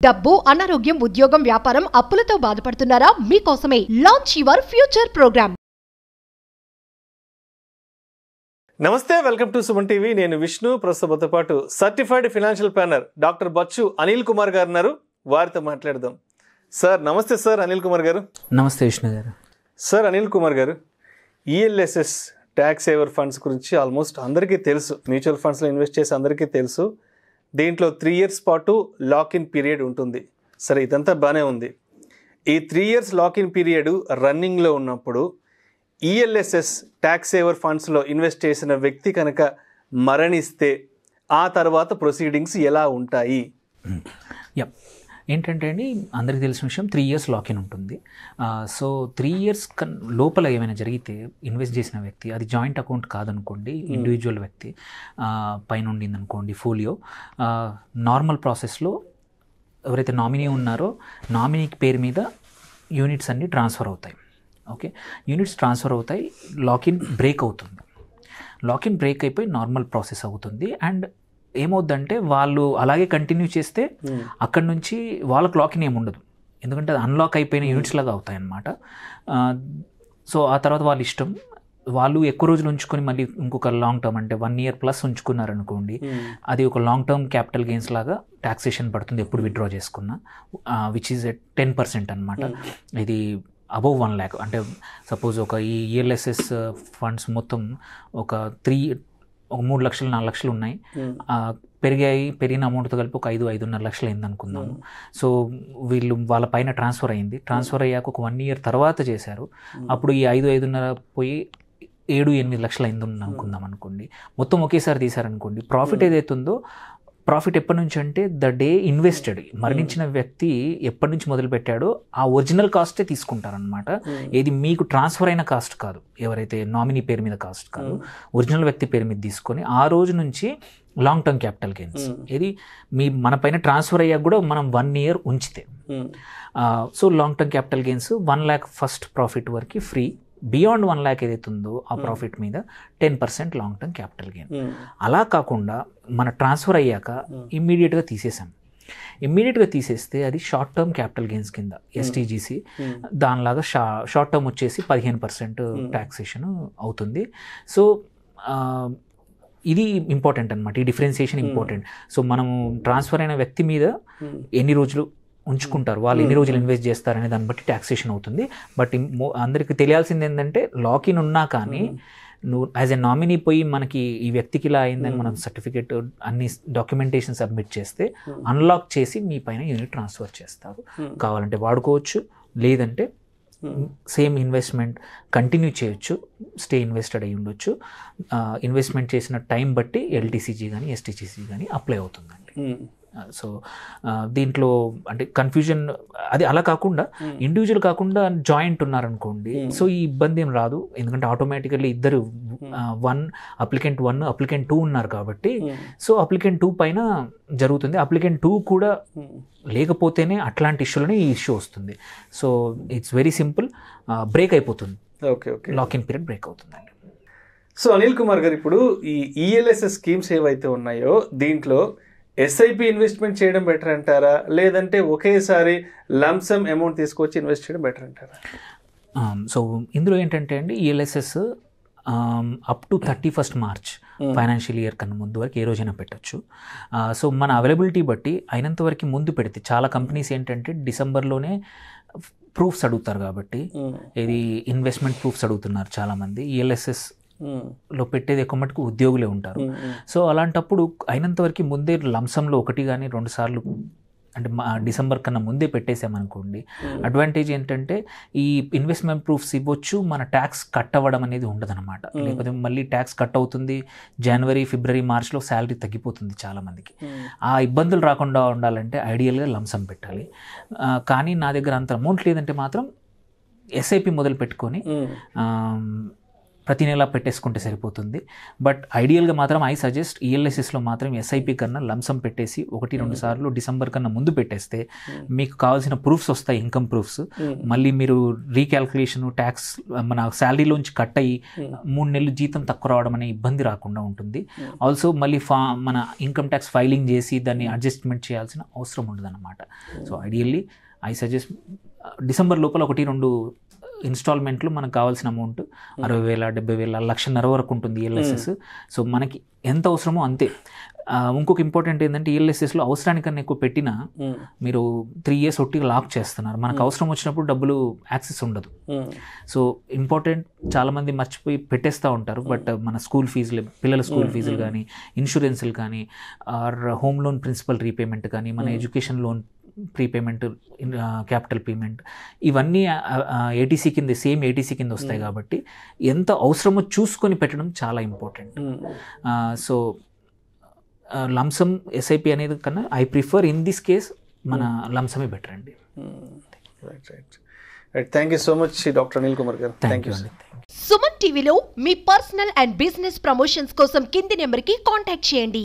డబ్బు, అనారోగ్యం, ఉద్యోగం, వ్యాపారం, అప్పులతో బాధపడుతున్నారా? మీకోసమే లాంచ్ యువర్ ఫ్యూచర్ ప్రోగ్రామ్. నమస్తే, వెల్కమ్ టు సుమన్ టీవీ. నేను విష్ణు. ప్రస్తుతంతో పాటు certified financial planner doctor Bachchu Anil Kumar గారు ఉన్నారు. వారితో మాట్లాడదాం. సార్ నమస్తే. సార్ అనిల్ కుమార్ గారు. నమస్తే విష్ణు గారు. సార్ అనిల్ కుమార్ గారు, ఈఎల్ఎస్ఎస్ ట్యాక్స్ సేవర్ ఫండ్స్ గురించి ఆల్మోస్ట్ అందరికీ తెలుసు. మ్యూచువల్ ఫండ్స్లో ఇన్వెస్ట్ చేసి అందరికీ తెలుసు. దీంట్లో 3 years పాటు లాక్-ఇన్ పీరియడ్ ఉంటుంది. సరే, ఇదంతా బాగానే ఉంది. ఈ 3 years లాక్-ఇన్ పీరియడ్ రన్నింగ్లో ఉన్నప్పుడు ఈఎల్ఎస్ఎస్ ట్యాక్స్ సేవర్ ఫండ్స్లో ఇన్వెస్ట్ చేసిన వ్యక్తి కనుక మరణిస్తే ఆ తర్వాత ప్రొసీడింగ్స్ ఎలా ఉంటాయి? ఏంటంటే అండి, అందరికీ తెలిసిన విషయం 3 years లాక్-ఇన్ ఉంటుంది. సో 3 years లోపల ఏమైనా జరిగితే ఇన్వెస్ట్ చేసిన వ్యక్తి, అది జాయింట్ అకౌంట్ కాదనుకోండి, ఇండివిజువల్ వ్యక్తి పైన ఉండింది అనుకోండి, ఫోలియో, నార్మల్ ప్రాసెస్లో ఎవరైతే నామినీ ఉన్నారో నామినీ పేరు మీద యూనిట్స్ అన్నీ ట్రాన్స్ఫర్ అవుతాయి. ఓకే, యూనిట్స్ ట్రాన్స్ఫర్ అవుతాయి, లాక్-ఇన్ బ్రేక్ అవుతుంది. లాక్-ఇన్ బ్రేక్ అయిపోయి నార్మల్ ప్రాసెస్ అవుతుంది. అండ్ ఏమవుద్దంటే వాళ్ళు అలాగే కంటిన్యూ చేస్తే అక్కడి నుంచి వాళ్ళకి లాక్-ఇన్ ఏమి ఉండదు, ఎందుకంటే అది అన్లాక్ అయిపోయిన యూనిట్స్ లాగా అవుతాయి అన్నమాట. సో ఆ తర్వాత వాళ్ళ ఇష్టం. వాళ్ళు ఎక్కువ రోజులు ఉంచుకొని మళ్ళీ ఇంకొక లాంగ్ టర్మ్, అంటే 1 year ప్లస్ ఉంచుకున్నారనుకోండి, అది ఒక లాంగ్ టర్మ్ క్యాపిటల్ గెయిన్స్ లాగా ట్యాక్సేషన్ పడుతుంది ఎప్పుడు విత్డ్రా చేసుకున్నా, విచ్ ఈజ్ 10% అనమాట. ఇది అబవ్ 1 lakh, అంటే సపోజ్ ఒక ఈ ఈఎల్ఎస్ఎస్ ఫండ్స్ మొత్తం ఒక 3 లక్షలు 4 లక్షలు ఉన్నాయి, పెరిగిన అమౌంట్తో కలిపి ఒక 5-5.5 లక్షలు అయింది అనుకుందాము. సో వాళ్ళ పైన ట్రాన్స్ఫర్ అయ్యాక ఒక 1 year తర్వాత చేశారు. అప్పుడు ఈ 5-5.5 పోయి 7-8 లక్షలు అయింది అనుకుందాం అనుకోండి. మొత్తం ఒకేసారి తీశారనుకోండి, ప్రాఫిట్ ఏదైతుందో, ప్రాఫిట్ ఎప్పటి నుంచి అంటే ద డే ఇన్వెస్టెడ్, మరణించిన వ్యక్తి ఎప్పటి నుంచి మొదలు పెట్టాడో ఆ ఒరిజినల్ కాస్టే తీసుకుంటారనమాట. ఏది మీకు ట్రాన్స్ఫర్ అయిన కాస్ట్ కాదు, ఎవరైతే నామినీ పేరు మీద కాస్ట్ కాదు, ఒరిజినల్ వ్యక్తి పేరు మీద తీసుకొని ఆ రోజు నుంచి లాంగ్ టర్మ్ క్యాపిటల్ గెయిన్స్, ఇది మన పైన ట్రాన్స్ఫర్ అయ్యాక కూడా మనం 1 year ఉంచితే, so long term capital gains 1 lakh first profit వరకు ఫ్రీ. బియాండ్ 1 lakh ఏదైతే ఉందో ఆ ప్రాఫిట్ మీద 10% లాంగ్ టర్మ్ క్యాపిటల్ గెయిన్. అలా కాకుండా మన ట్రాన్స్ఫర్ అయ్యాక ఇమ్మీడియట్గా తీసేస్తే అది షార్ట్ టర్మ్ క్యాపిటల్ గెయిన్స్ కింద ఎస్టీజీసీ, దానిలాగా షార్ట్ టర్మ్ వచ్చేసి 15% ట్యాక్సేషన్ అవుతుంది. సో ఇది ఇంపార్టెంట్ అనమాట, ఈ డిఫరెన్సియేషన్ ఇంపార్టెంట్. సో మనము ట్రాన్స్ఫర్ అయిన వ్యక్తి మీద ఎన్ని రోజులు ఉంచుకుంటారు, వాళ్ళు ఎన్ని రోజులు ఇన్వెస్ట్ చేస్తారనే దాన్ని బట్టి ట్యాక్సేషన్ అవుతుంది. బట్ అందరికీ తెలియాల్సింది ఏంటంటే, లాక్-ఇన్ ఉన్నా కానీ నువ్వు యాజ్ ఎ నామినీ పోయి మనకి ఈ వ్యక్తికి ఇలా అయిందని మనం సర్టిఫికేట్ అన్ని డాక్యుమెంటేషన్ సబ్మిట్ చేస్తే అన్లాక్ చేసి మీ పైన యూనిట్ ట్రాన్స్ఫర్ చేస్తారు. కావాలంటే వాడుకోవచ్చు, లేదంటే సేమ్ ఇన్వెస్ట్మెంట్ కంటిన్యూ చేయొచ్చు, స్టే ఇన్వెస్టెడ్ అయ్యి ఉండొచ్చు. ఇన్వెస్ట్మెంట్ చేసిన టైం బట్టి ఎల్టీసీజీ కానీ ఎస్టీజీసీ కానీ అప్లై అవుతుందండి. సో దీంట్లో అంటే కన్ఫ్యూజన్ అది అలా కాకుండా, ఇండివిజువల్ కాకుండా జాయింట్ ఉన్నారనుకోండి, సో ఈ ఇబ్బంది ఏం రాదు, ఎందుకంటే ఆటోమేటికల్లీ ఇద్దరు అప్లికెంట్ 1 అప్లికెంట్ 2 ఉన్నారు కాబట్టి, సో అప్లికెంట్ 2 పైన జరుగుతుంది. అప్లికెంట్ 2 కూడా లేకపోతేనే అట్లాంటి ఇష్యూలోనే ఈ ఇష్యూ వస్తుంది. So it's very simple, break అయిపోతుంది. ఓకే, లాక్-ఇన్ పీరియడ్ బ్రేక్ అవుతుందండి. సో అనిల్ కుమార్ గారు, ఇప్పుడు ఈ ఈఎల్ఎస్ఎస్ స్కీమ్స్ ఏవైతే ఉన్నాయో దీంట్లో ఎస్ఐపి ఇన్వెస్ట్మెంట్ చేయడం బెటర్ అంటారా, లేదంటే ఒకేసారి లంసమ్ అమౌంట్ తీసుకొచ్చి ఇన్వెస్ట్ చేయడం బెటర్ అంటారా? సో ఇందులో ఏంటంటే అండి, ELSS up to 31st March financial year కన్నా ముందు వరకు ఏ రోజైనా పెట్టచ్చు. సో మన అవైలబిలిటీ బట్టి అయినంత వరకు ముందు పెడితే, చాలా కంపెనీస్ ఏంటంటే డిసెంబర్లోనే ప్రూఫ్స్ అడుగుతారు కాబట్టి, ఇది ఇన్వెస్ట్మెంట్ ప్రూఫ్స్ అడుగుతున్నారు చాలామంది. ఈఎల్ఎస్ఎస్ లో పెట్టేది ఎక్కువ మటుకు ఉద్యోగులే ఉంటారు. సో అలాంటప్పుడు అయినంత వరకు ముందే లంసంలో 1 కానీ 2 సార్లు, అంటే డిసెంబర్ కన్నా ముందే పెట్టేసామనుకోండి, అడ్వాంటేజ్ ఏంటంటే ఈ ఇన్వెస్ట్మెంట్ ప్రూఫ్స్ ఇవ్వచ్చు, మన ట్యాక్స్ కట్ అవ్వడం అనేది ఉండదన్నమాట. లేకపోతే మళ్ళీ ట్యాక్స్ కట్ అవుతుంది, జనవరి, ఫిబ్రవరి, మార్చ్లో శాలరీ తగ్గిపోతుంది చాలామందికి. ఆ ఇబ్బందులు రాకుండా ఉండాలంటే ఐడియల్గా లంసం పెట్టాలి. కానీ నా దగ్గర అంత అమౌంట్ లేదంటే మాత్రం ఎస్ఐపి మొదలు పెట్టుకొని ప్రతి నెల పెట్టేసుకుంటే సరిపోతుంది. బట్ ఐడియల్గా మాత్రం ఐ సజెస్ట్ ఈఎల్ఎస్ఎస్లో మాత్రం ఎస్ఐపి కన్నా లంసమ్ పెట్టేసి 1-2 సార్లు డిసెంబర్ కన్నా ముందు పెట్టేస్తే మీకు కావాల్సిన ప్రూఫ్స్ వస్తాయి, ఇన్కమ్ ప్రూఫ్స్. మళ్ళీ మీరు రీక్యాల్కులేషన్, ట్యాక్స్ మన శాలరీలోంచి కట్ అయ్యి 3 నెలలు జీతం తక్కువ రావడం అనే ఇబ్బంది రాకుండా ఉంటుంది. ఆల్సో మళ్ళీ మన ఇన్కమ్ ట్యాక్స్ ఫైలింగ్ చేసి దాన్ని అడ్జస్ట్మెంట్ చేయాల్సిన అవసరం ఉండదు అన్నమాట. So ideally I suggest December లోపల 1-2 ఇన్స్టాల్మెంట్లు మనకు కావాల్సిన అమౌంట్ 60,000, 70,000, 1,50,000 వరకు ఉంటుంది ఈఎల్ఎస్ఎస్. సో మనకి ఎంత అవసరమో అంతే. ఇంకొక ఇంపార్టెంట్ ఏంటంటే ఈఎల్ఎస్ఎస్లో అవసరానికన్నా ఎక్కువ పెట్టినా మీరు 3 years ఒట్టిగా లాక్ చేస్తున్నారు. మనకు అవసరం వచ్చినప్పుడు డబ్బులు యాక్సెస్ ఉండదు. సో ఇంపార్టెంట్, చాలామంది మర్చిపోయి పెట్టేస్తూ ఉంటారు. బట్ మన స్కూల్ ఫీజులు, పిల్లల స్కూల్ ఫీజులు కానీ, ఇన్సూరెన్స్లు కానీ, or home loan principal repayment కానీ, మన education loan prepayment, capital payment, ఇవన్నీ ఏటీసీ కింద, సేమ్ ఏటీసీ కింద వస్తాయి. కాబట్టి ఎంత అవసరమో చూసుకొని పెట్టడం చాలా ఇంపార్టెంట్. సో లంసమ్ ఎస్ఐపి అనేది కన్నా I prefer in this case మన లంసమే బెటర్ అండి. Right, thank you so much doctor Anil Kumar గారు. థ్యాంక్ యూ అండి. సుమన్ టీవీలో మీ పర్సనల్ అండ్ బిజినెస్ ప్రమోషన్స్ కోసం కింది నెంబర్కి కాంటాక్ట్ చేయండి.